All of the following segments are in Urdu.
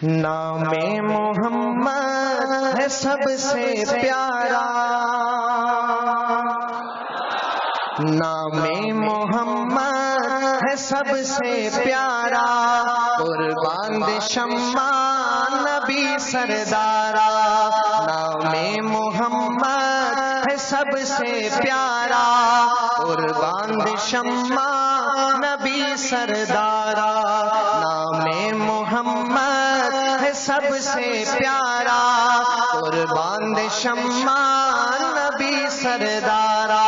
نام محمد ہے سب سے پیارا، نام محمد ہے سب سے پیارا، قربان دے شمع نبی سردارا، نام محمد ہے سب سے پیارا، قربان دے شمع نبی سردارا، نام محمد ہے سب سے پیارا، قربان دے شمع نبی سردارا،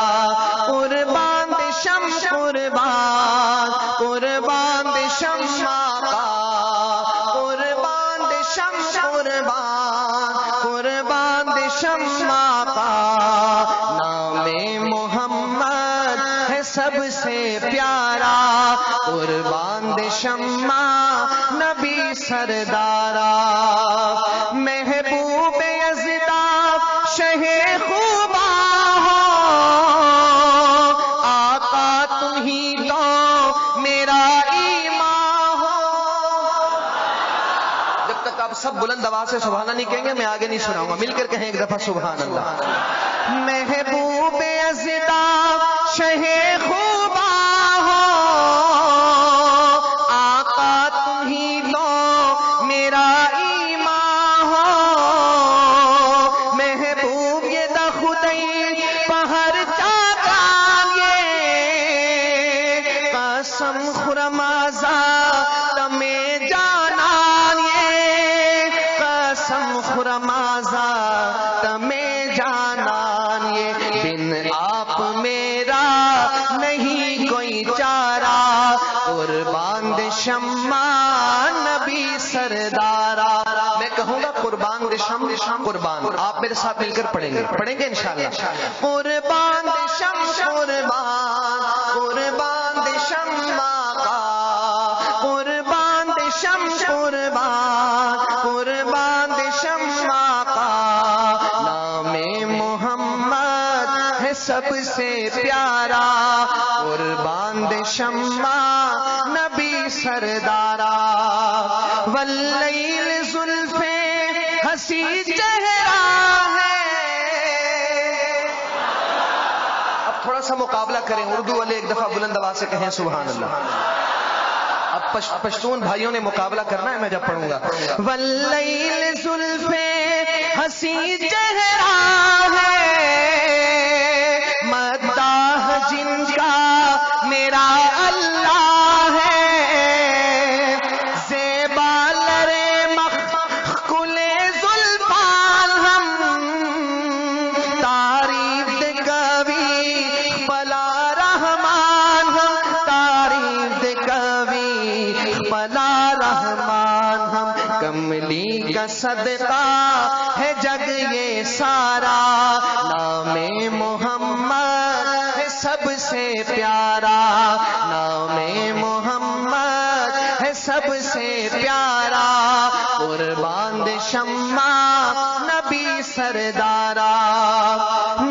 قربان دے شمع قربان، قربان دے شمع کا، قربان دے شمع قربان، قربان دے شمع کا، نام محمد ہے سب سے پیارا، قربان دے شمع نبی سردارا، محبوب یزداں شہ خوبا ہو، آقا تم ہی تو میرا ایمان ہو۔ جب تک آپ سب بلند آواز سے سبحان اللہ نہیں کہیں گے میں آگے نہیں سناؤں گا، مل کر کہیں ایک دفعہ سبحان اللہ۔ محبوب یزداں شہ خوبا ہو، آقا تم ہی تو میرا ایمان ہو، محبوب یہ دا خدائی پہر چاکان یہ، قسم خرمازا تمہیں جانان یہ، قسم خرمازا تمہیں جانان یہ، بن آپ میرا نہیں کوئی چارہ، قربان دے شمع نبی سردارا۔ میں کہوں گا قربان دے شمع قربان، آپ میرے ساتھ مل کر پڑھیں گے انشاءاللہ۔ قربان دے شمع قربان، قربان دے شمع کا، قربان دے شمع قربان، قربان دے شمع کا، نام محمد ہے سب سے پیارا، قربان دے شمع نبی سردارا، واللیل زلفیں ہنسی چہرہ ہے۔ اب تھوڑا سا مقابلہ کریں، اردو والے ایک دفعہ بلند آواز سے کہیں سبحان اللہ۔ اب پشتون بھائیوں نے مقابلہ کرنا ہے، میں جب پڑھوں گا واللیل زلفیں ہنسی چہرہ ہے، مداح جن کا میرا اللہ ہے، زیبا لرے مخکل زلفان ہم، تعریف کبھی بلا رحمان ہم، تعریف کبھی بلا رحمان ہم، کملی کا صدقہ ہے جگ یہ سارا، نام محمد ہے سب سے پیارا، نام محمد ہے سب سے پیارا، قربان دے شمع نبی سردارا،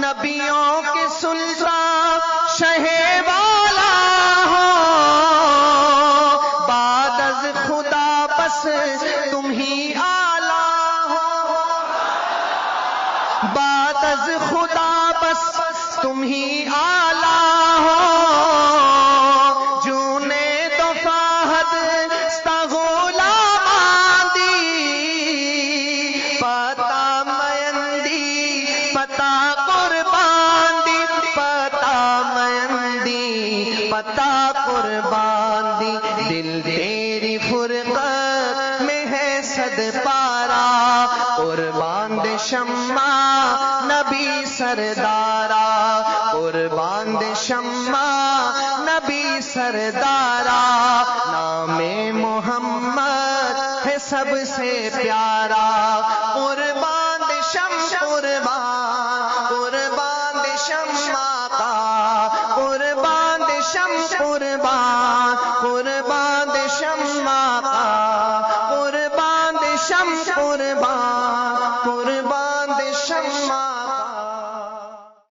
نبیوں کے سلطان شہ والا ہو، بعد از خدا بس تم ہی آلہ ہو، بعد از خدا بس تم ہی آلہ ہو، جونے تو فہد استغلا ماندی، پتا مندی پتا قربان دی، پتا مندی پتا قربان دی، دل تیری فرقت میں ہے صد پارا، قربان دے شمع نبی سردارا، قربان دے شمع نبی سردارا، نام محمد ہے سب سے پیارا،